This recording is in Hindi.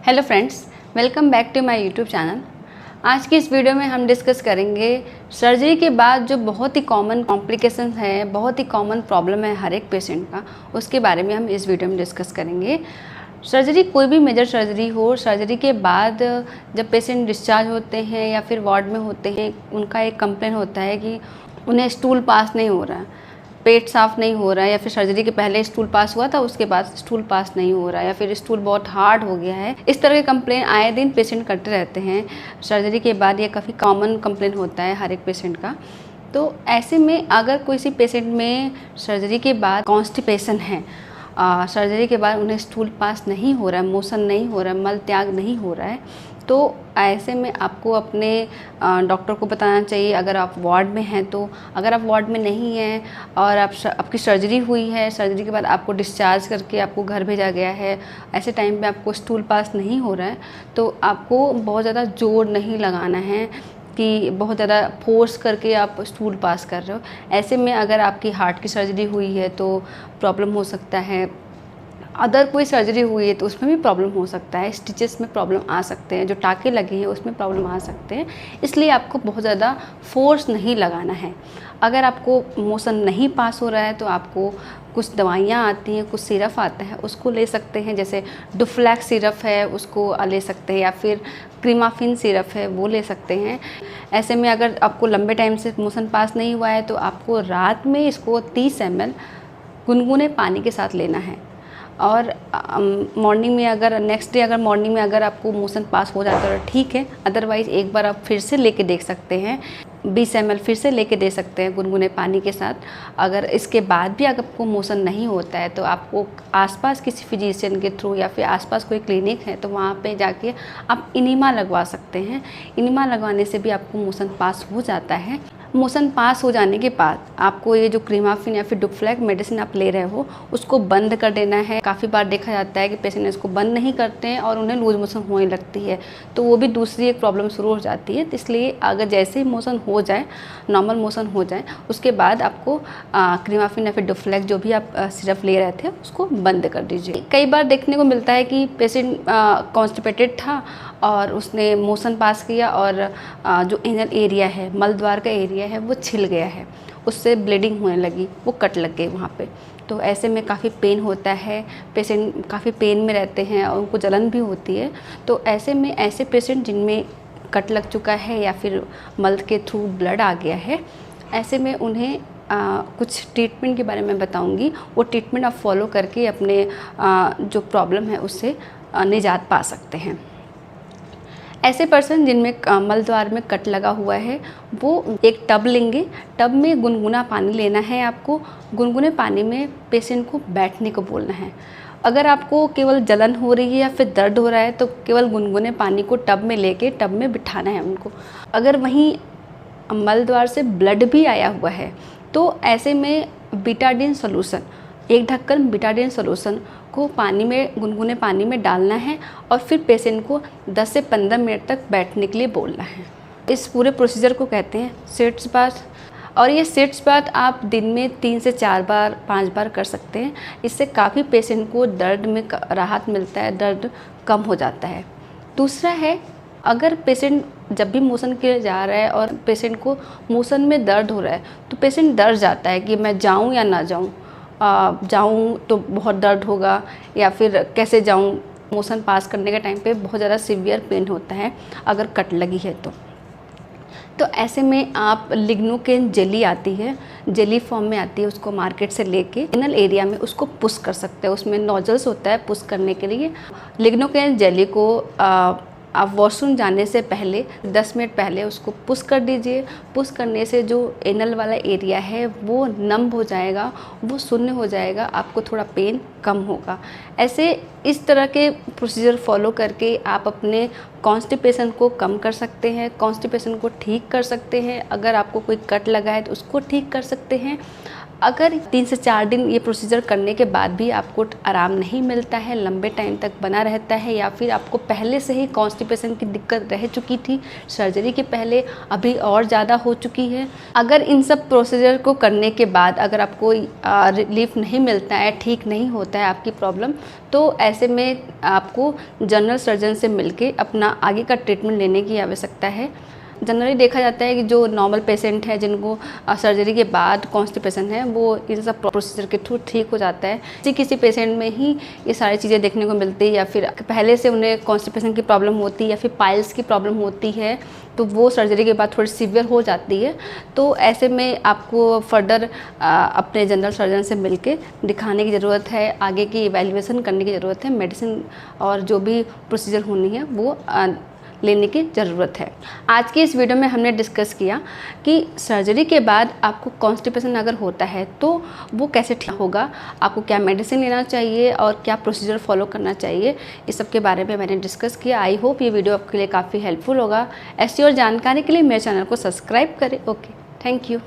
Hello friends, welcome back to my YouTube channel. आज की इस वीडियो में हम डिस्कस करेंगे सर्जरी के बाद जो बहुत ही कॉमन कॉम्प्लिकेशन है, बहुत ही कॉमन प्रॉब्लम है हर एक पेशेंट का, उसके बारे में हम इस वीडियो में डिस्कस करेंगे। सर्जरी, कोई भी मेजर सर्जरी हो, सर्जरी के बाद जब पेशेंट डिस्चार्ज होते हैं या फिर वार्ड में होते हैं, उनका एक कंप्लेन होता है कि उन्हें स्टूल पास नहीं हो रहा है, पेट साफ़ नहीं हो रहा है, या फिर सर्जरी के पहले स्टूल पास हुआ था, उसके बाद स्टूल पास नहीं हो रहा है, या फिर स्टूल बहुत हार्ड हो गया है। इस तरह के कंप्लेन आए दिन पेशेंट करते रहते हैं सर्जरी के बाद। ये काफ़ी कॉमन कंप्लेन होता है हर एक पेशेंट का। तो ऐसे में अगर किसी पेशेंट में सर्जरी के बाद कॉन्स्टिपेशन है, सर्जरी के बाद उन्हें स्टूल पास नहीं हो रहा है, मोशन नहीं हो रहा है, मल त्याग नहीं हो रहा है, तो ऐसे में आपको अपने डॉक्टर को बताना चाहिए। अगर आप वार्ड में हैं तो, अगर आप वार्ड में नहीं हैं और आपकी सर्जरी हुई है, सर्जरी के बाद आपको डिस्चार्ज करके आपको घर भेजा गया है, ऐसे टाइम पे आपको स्टूल पास नहीं हो रहा है, तो आपको बहुत ज़्यादा जोर नहीं लगाना है कि बहुत ज़्यादा फोर्स करके आप स्टूल पास कर रहे हो। ऐसे में अगर आपकी हार्ट की सर्जरी हुई है तो प्रॉब्लम हो सकता है, अदर कोई सर्जरी हुई है तो उसमें भी प्रॉब्लम हो सकता है, स्टिचेस में प्रॉब्लम आ सकते हैं, जो टाँके लगे हैं उसमें प्रॉब्लम आ सकते हैं। इसलिए आपको बहुत ज़्यादा फोर्स नहीं लगाना है। अगर आपको मोशन नहीं पास हो रहा है तो आपको कुछ दवाइयाँ आती हैं, कुछ सिरप आता है, उसको ले सकते हैं। जैसे डुफ्लैक्स सिरप है, उसको ले सकते हैं, या फिर क्रीमाफिन सिरप है, वो ले सकते हैं। ऐसे में अगर आपको लंबे टाइम से मोशन पास नहीं हुआ है तो आपको रात में इसको 30 ml गुनगुने पानी के साथ लेना है। और मॉर्निंग में, अगर नेक्स्ट डे अगर मॉर्निंग में अगर आपको मोशन पास हो जाता है तो ठीक है, अदरवाइज़ एक बार आप फिर से लेके देख सकते हैं, 20 ml फिर से लेके दे सकते हैं गुनगुने पानी के साथ। अगर इसके बाद भी अगर आपको मोशन नहीं होता है तो आपको आसपास किसी फिजिशियन के थ्रू या फिर आसपास कोई क्लिनिक है तो वहाँ पे जाके आप इनिमा लगवा सकते हैं। इनिमा लगवाने से भी आपको मोशन पास हो जाता है। मोशन पास हो जाने के बाद आपको ये जो क्रीमाफिन या फिर डुफ्लैक्स मेडिसिन आप ले रहे हो उसको बंद कर देना है। काफ़ी बार देखा जाता है कि पेशेंट इसको बंद नहीं करते हैं और उन्हें लूज मोशन होने लगती है, तो वो भी दूसरी एक प्रॉब्लम शुरू हो जाती है। तो इसलिए अगर जैसे ही मोशन हो जाए, नॉर्मल मोशन हो जाए, उसके बाद आपको क्रीमाफिन या फिर डुफ्लैक्स जो भी आप सिरप ले रहे थे उसको बंद कर दीजिए। कई बार देखने को मिलता है कि पेशेंट कॉन्स्टिपेटेड था और उसने मोशन पास किया और जो एनल एरिया है, मल द्वार का एरिया है, वो छिल गया है, उससे ब्लीडिंग होने लगी, वो कट लग गई वहाँ पे। तो ऐसे में काफ़ी पेन होता है, पेशेंट काफ़ी पेन में रहते हैं और उनको जलन भी होती है। तो ऐसे में ऐसे पेशेंट जिनमें कट लग चुका है या फिर मल के थ्रू ब्लड आ गया है, ऐसे में उन्हें कुछ ट्रीटमेंट के बारे में बताऊंगी। वो ट्रीटमेंट आप फॉलो करके अपने जो प्रॉब्लम है उससे निजात पा सकते हैं। ऐसे पर्सन जिनमें मल द्वार में कट लगा हुआ है, वो एक टब लेंगे, टब में गुनगुना पानी लेना है। आपको गुनगुने पानी में पेशेंट को बैठने को बोलना है। अगर आपको केवल जलन हो रही है या फिर दर्द हो रहा है तो केवल गुनगुने पानी को टब में लेके टब में बिठाना है उनको। अगर वहीं मल द्वार से ब्लड भी आया हुआ है तो ऐसे में बीटाडीन सोल्यूशन, एक ढक्कन बीटाडीन सोल्यूशन को पानी में, गुनगुने पानी में डालना है और फिर पेशेंट को 10 से 15 मिनट तक बैठने के लिए बोलना है। इस पूरे प्रोसीजर को कहते हैं सिट्स बाथ, और ये सिट्स बाथ आप दिन में 3 से 4 बार 5 बार कर सकते हैं। इससे काफ़ी पेशेंट को दर्द में राहत मिलता है, दर्द कम हो जाता है। दूसरा है, अगर पेशेंट जब भी मोशन के लिए जा रहा है और पेशेंट को मोशन में दर्द हो रहा है तो पेशेंट डर जाता है कि मैं जाऊँ या ना जाऊँ, जाऊँ तो बहुत दर्द होगा या फिर कैसे जाऊँ। मोशन पास करने के टाइम पे बहुत ज़्यादा सीवियर पेन होता है अगर कट लगी है तो ऐसे में आप लिग्नोकेन जेली आती है, जेली फॉर्म में आती है, उसको मार्केट से लेके एनल एरिया में उसको पुश कर सकते हैं। उसमें नोजल्स होता है पुश करने के लिए। लिग्नोकेन जेली को आप वॉशरूम जाने से पहले 10 मिनट पहले उसको पुश कर दीजिए। पुश करने से जो एनल वाला एरिया है वो नम हो जाएगा, वो शून्य हो जाएगा, आपको थोड़ा पेन कम होगा। ऐसे इस तरह के प्रोसीजर फॉलो करके आप अपने कॉन्स्टिपेशन को कम कर सकते हैं, कॉन्स्टिपेशन को ठीक कर सकते हैं। अगर आपको कोई कट लगा है तो उसको ठीक कर सकते हैं। अगर 3 से 4 दिन ये प्रोसीजर करने के बाद भी आपको आराम नहीं मिलता है, लंबे टाइम तक बना रहता है, या फिर आपको पहले से ही कॉन्स्टिपेशन की दिक्कत रह चुकी थी सर्जरी के पहले, अभी और ज़्यादा हो चुकी है, अगर इन सब प्रोसीजर को करने के बाद अगर आपको रिलीफ नहीं मिलता है, ठीक नहीं होता है आपकी प्रॉब्लम, तो ऐसे में आपको जनरल सर्जन से मिलके अपना आगे का ट्रीटमेंट लेने की आवश्यकता है। जनरली देखा जाता है कि जो नॉर्मल पेशेंट है जिनको सर्जरी के बाद कॉन्स्टिपेशन है, वो इन सब प्रोसीजर के थ्रू ठीक हो जाता है। किसी पेशेंट में ही ये सारी चीज़ें देखने को मिलती है, या फिर पहले से उन्हें कॉन्स्टिपेशन की प्रॉब्लम होती है या फिर पाइल्स की प्रॉब्लम होती है, तो वो सर्जरी के बाद थोड़ी सीवियर हो जाती है। तो ऐसे में आपको फर्दर अपने जनरल सर्जन से मिलके दिखाने की ज़रूरत है, आगे की इवैल्यूएशन करने की ज़रूरत है, मेडिसिन और जो भी प्रोसीजर होनी है वो लेने की ज़रूरत है। आज की इस वीडियो में हमने डिस्कस किया कि सर्जरी के बाद आपको कॉन्स्टिपेशन अगर होता है तो वो कैसे ठीक होगा, आपको क्या मेडिसिन लेना चाहिए और क्या प्रोसीजर फॉलो करना चाहिए, इस सब के बारे में मैंने डिस्कस किया। आई होप ये वीडियो आपके लिए काफ़ी हेल्पफुल होगा। ऐसी और जानकारी के लिए मेरे चैनल को सब्सक्राइब करें। Okay, thank you.